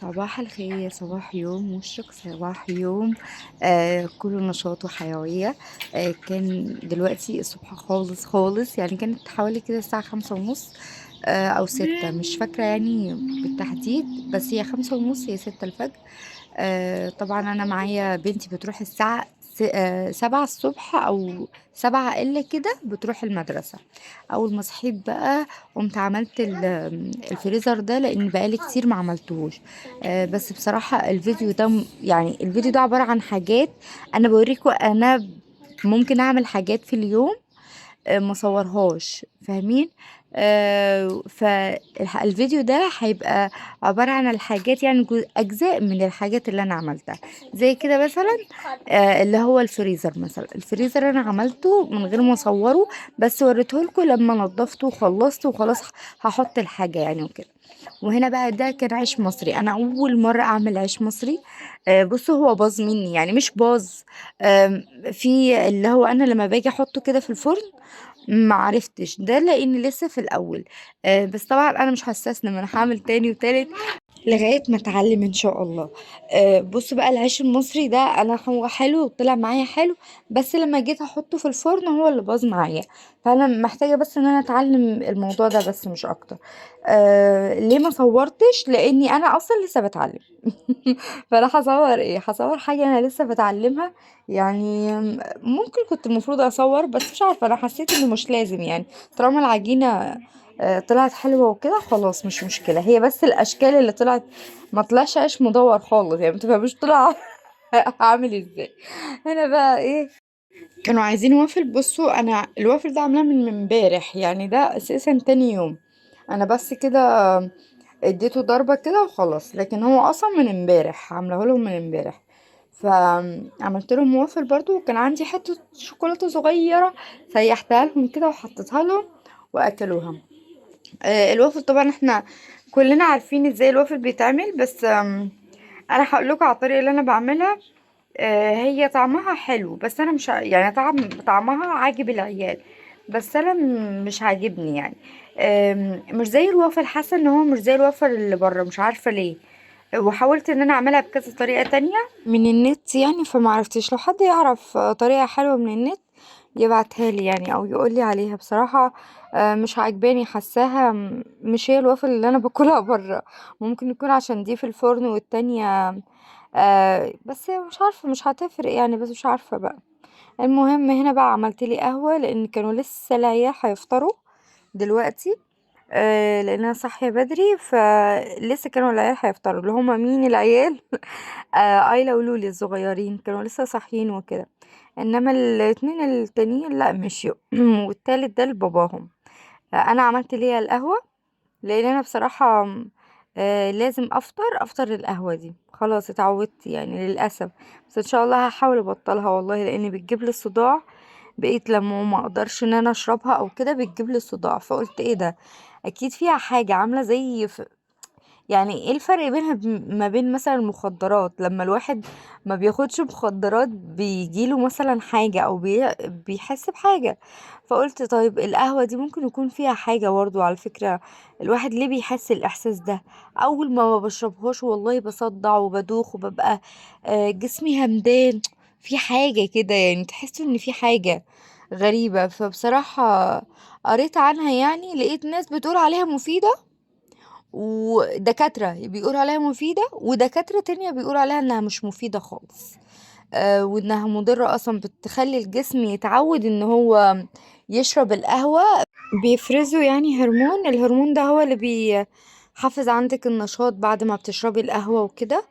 صباح الخير، صباح يوم مشرق، صباح يوم كله نشاط وحيوية. كان دلوقتي الصبح خالص خالص، يعني كانت حوالي كده الساعة 5:30 أو 6، مش فاكرة يعني بالتحديد، بس هي 5:30 يا 6 الفجر. طبعا أنا معايا بنتي بتروح الساعة 7 الصبح أو 7 إلا كده بتروح المدرسة. أول ما صحيت بقى قمت عملت الفريزر ده، لأن بقالي كتير ما عملتهوش. بس بصراحة الفيديو ده يعني الفيديو ده عبارة عن حاجات أنا بوريكم. أنا ممكن أعمل حاجات في اليوم ما صورهاش، فاهمين؟ فالفيديو ده هيبقى عبارة عن الحاجات، يعني أجزاء من الحاجات اللي أنا عملتها. زي كده مثلا اللي هو الفريزر، مثلا الفريزر أنا عملته من غير ما أصوره، بس وريته لكم لما نضفته وخلصته وخلاص. هحط الحاجة يعني وكده. وهنا بقى ده كان عيش مصري، انا اول مره اعمل عيش مصري. بصوا هو باظ مني، يعني مش باظ. في اللي هو انا لما باجي احطه كده في الفرن ما عرفتش ده لاني لسه في الاول. بس طبعا انا مش هستسلم، انا هعمل تاني وتالت لغايه ما اتعلم ان شاء الله. بصوا بقى العيش المصري ده انا هو حلو وطلع معايا حلو، بس لما جيت احطه في الفرن هو اللي باظ معايا. فانا محتاجه بس ان انا اتعلم الموضوع ده بس مش اكتر. ليه ما صورتش؟ لاني انا اصلا لسه بتعلم. فانا هصور ايه؟ هصور حاجه انا لسه بتعلمها يعني. ممكن كنت المفروض اصور، بس مش عارفه، انا حسيت انه مش لازم يعني. طالما العجينه طلعت حلوة وكده خلاص مش مشكلة، هي بس الأشكال اللي طلعت ما طلعش عيش مدور خالص، يعني متفهمش طلع عامل ازاي. هنا بقى ايه؟ كانوا عايزين وافل. بصوا انا الوافل ده عاملاه من امبارح، يعني ده اساسا تاني يوم. انا بس كده اديته ضربة كده وخلاص، لكن هو اصلا من امبارح، عاملاه لهم من امبارح. فعملت لهم وافل برضو، وكان عندي حتة شوكولاتة صغيرة سيحتها لهم كده وحطيتها لهم واكلوها. الوافل طبعا احنا كلنا عارفين ازاي الوافل بيتعمل، بس انا هقول لكم على الطريقه اللي انا بعملها. هي طعمها حلو، بس انا مش يعني طعمها عاجب العيال، بس انا مش عاجبني يعني. مش زي الوافل، حاسه ان هو مش زي الوافل اللي بره، مش عارفه ليه. وحاولت ان انا اعملها بكذا طريقه تانية من النت يعني، فما عرفتش. لو حد يعرف طريقه حلوه من النت يبعتها لي يعني، او يقول لي عليها. بصراحه مش عاجباني، حاساها مش هي الوافل اللي انا باكلها بره. ممكن يكون عشان دي في الفرن والتانية بس مش عارفة، مش هتفرق يعني، بس مش عارفة بقى. المهم هنا بقى عملت لي قهوة، لان كانوا لسه العيال هيفطروا دلوقتي. لان انا صاحية بدري، فلسه كانوا العيال هيفطروا، اللي هما مين العيال؟ ايلا ولولي الصغيرين كانوا لسه صاحيين وكده. انما الاتنين التانيين لا مشيوا والتالت ده لباباهم. انا عملت ليا القهوة، لان انا بصراحة لازم افطر القهوة دي، خلاص اتعودت يعني للأسف. بس ان شاء الله هحاول ابطلها والله، لان بتجيب لي صداع. بقيت لما ما اقدرش ان انا اشربها او كده بتجيب لي صداع، فقلت ايه ده؟ اكيد فيها حاجة عاملة زي يعني ايه الفرق بينها ما بين مثلا المخدرات؟ لما الواحد ما بياخدش مخدرات بيجيله مثلا حاجة او بيحس بحاجة. فقلت طيب القهوة دي ممكن يكون فيها حاجة برضو على فكرة. الواحد ليه بيحس الاحساس ده؟ اول ما بشربهاش والله بصدع وبدوخ وببقى جسمي همدان. في حاجة كده يعني، تحس ان في حاجة غريبة. فبصراحة قريت عنها، يعني لقيت ناس بتقول عليها مفيدة، ودكاترة بيقولوا عليها مفيدة، ودكاترة تانية بيقولوا عليها انها مش مفيدة خالص. وانها مضرة اصلا، بتخلي الجسم يتعود ان هو يشرب القهوة. بيفرزوا يعني هرمون، الهرمون ده هو اللي بيحفز عندك النشاط بعد ما بتشربي القهوة وكده.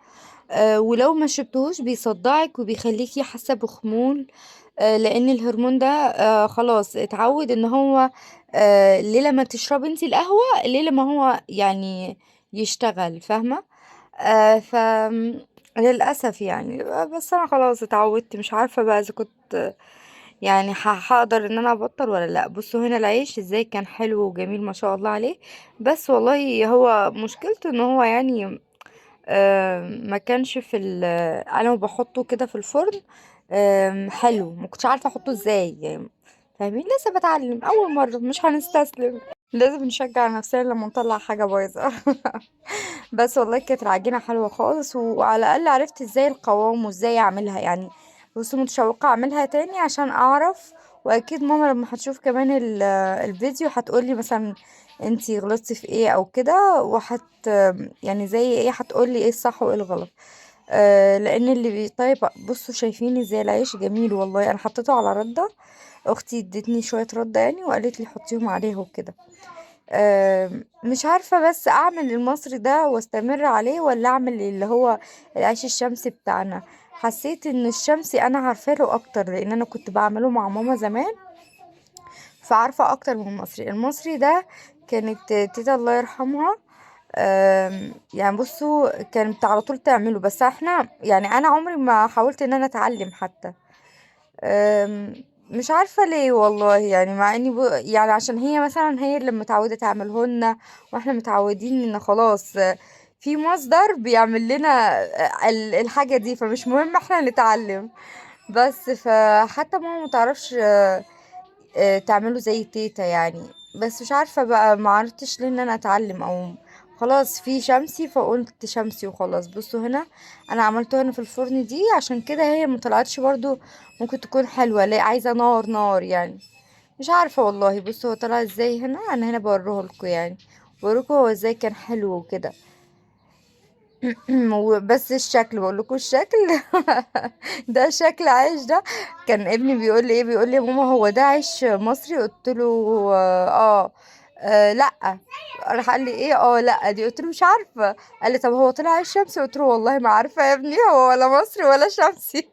ولو ما شربتهوش بيصدعك وبيخليكي حاسة بخمول. لان الهرمون ده خلاص اتعود ان هو ليلة ما تشربي انتي القهوة، ليلة ما هو يعني يشتغل، فاهمة؟ ف للأسف يعني. بس انا خلاص اتعودت، مش عارفة بقى اذا كنت يعني هقدر ان انا ابطل ولا لا. بصوا هنا العيش ازاي كان حلو وجميل ما شاء الله عليه. بس والله هو مشكلته ان هو يعني ما كانش في انا بحطه كده في الفرن حلو، ما كنتش عارفه احطه ازاي يعني. فاهمين؟ لسه بتعلم اول مره، مش هنستسلم. لازم نشجع نفسنا لما نطلع حاجة بايظة. بس والله كانت العجينة حلوة خالص، وعلى الأقل عرفت ازاي القوام وازاي اعملها يعني. بص متشوقة اعملها تاني عشان اعرف. واكيد ماما لما هتشوف كمان الفيديو هتقولي مثلا انتي غلطتي في ايه او كده، يعني زي ايه، هتقولي ايه الصح وايه الغلط. لان طيب بصوا شايفين ازاي العيش جميل والله. انا حطيته على ردة، اختي ادتني شوية ردة يعني وقالت لي حطيهم عليه وكده. مش عارفة بس اعمل المصري ده واستمر عليه، ولا اعمل اللي هو العيش الشمسي بتاعنا. حسيت ان الشمسي انا عارفه له اكتر، لان انا كنت بعمله مع ماما زمان، فعارفة اكتر من المصري. المصري ده كانت تيتا الله يرحمها، يعني بصوا كانت على طول تعمله، بس احنا يعني انا عمري ما حاولت ان انا اتعلم حتى. مش عارفة ليه والله، يعني مع اني يعني عشان هي مثلا هي اللي متعودة تعملهن، واحنا متعودين ان خلاص في مصدر بيعمل لنا الحاجة دي، فمش مهم احنا نتعلم. بس فحتى ماما متعرفش تعمله زي تيتا يعني. بس مش عارفة بقى، معرفتش ليه ان انا اتعلم، او خلاص في شمسي فقلت شمسي وخلاص. بصوا هنا انا عملته هنا في الفرن دي، عشان كده هي مطلعتش برضو. ممكن تكون حلوة، ليه عايزة نار نار يعني. مش عارفة والله. بصوا هو طلع ازاي هنا، انا هنا بوريه لكم يعني، بوريكم هو ازاي كان حلو وكده. بس الشكل بقول لكم الشكل. ده شكل عيش ده. كان ابني بيقول لي ايه، بيقول لي يا ماما هو ده عيش مصري؟ قلت له لا. راح قال لي ايه لا دي؟ قلت له مش عارفه. قال لي طب هو طلع عيش شمسي؟ قلت له والله ما عارفه يا ابني، هو ولا مصري ولا شمسي.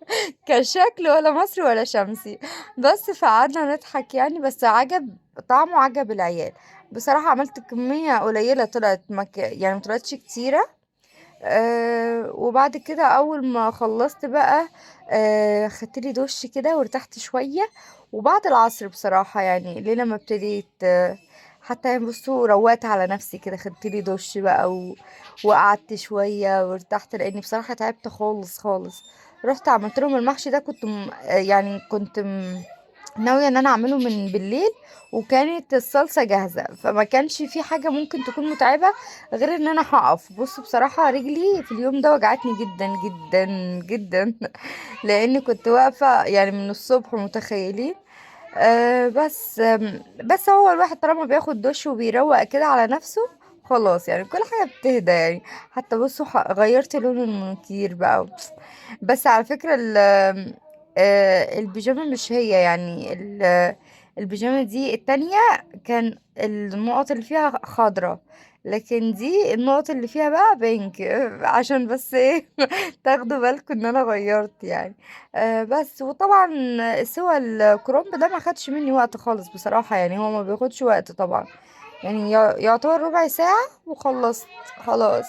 كشكل ولا مصري ولا شمسي. بس فقعدنا نضحك يعني، بس عجب طعمه، عجب العيال. بصراحه عملت كميه قليله، طلعت يعني ما طلعتش كتيره. وبعد كده اول ما خلصت بقى خدت لي دش كده وارتحت شويه. وبعد العصر بصراحه يعني ليه لما ابتديت حتى يعني بصوا روقت على نفسي كده، خدت لي دش بقى وقعدت شويه وارتحت، لاني بصراحه تعبت خالص خالص. رحت عملت لهم المحشي ده، كنت يعني كنت ناوية ان انا اعمله من بالليل، وكانت الصلصة جاهزة، فما كانش في حاجة ممكن تكون متعبة غير ان انا هقف. بصوا بصراحة رجلي في اليوم ده وجعتني جدا جدا جدا. لاني كنت واقفة يعني من الصبح، متخيلين. بس هو الواحد طالما بياخد دش وبيروق كده على نفسه، خلاص يعني كل حاجة بتهدى يعني. حتى بصوا غيرت لون المونيتير بقى. بس على فكرة البيجامة مش هي يعني البيجامة دي التانية كان النقط اللي فيها خضرة، لكن دي النقط اللي فيها بقى بينك. عشان بس ايه، تاخدوا بالكم ان انا غيرت يعني. بس وطبعا سوى الكرومب ده ما خدش مني وقت خالص بصراحة، يعني هو ما بياخدش وقت طبعا، يعني يعتبر ربع ساعة وخلصت خلاص.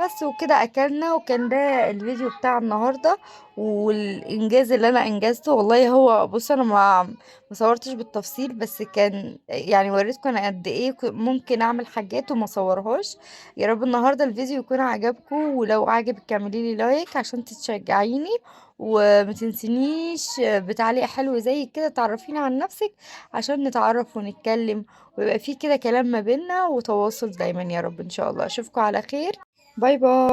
بس وكده اكلنا، وكان ده الفيديو بتاع النهاردة. والانجاز اللي انا انجزته والله، هو بص انا ما صورتش بالتفصيل، بس كان يعني وريتكم انا قد ايه ممكن اعمل حاجات وما صورهاش. يا رب النهارده الفيديو يكون عجبكم، ولو عجبك اعملي لي لايك عشان تشجعيني. وما تنسينيش بتعليق حلو زي كده تعرفيني عن نفسك، عشان نتعرف ونتكلم، ويبقى في كده كلام ما بيننا وتواصل دايما. يا رب ان شاء الله اشوفكم على خير. باي باي.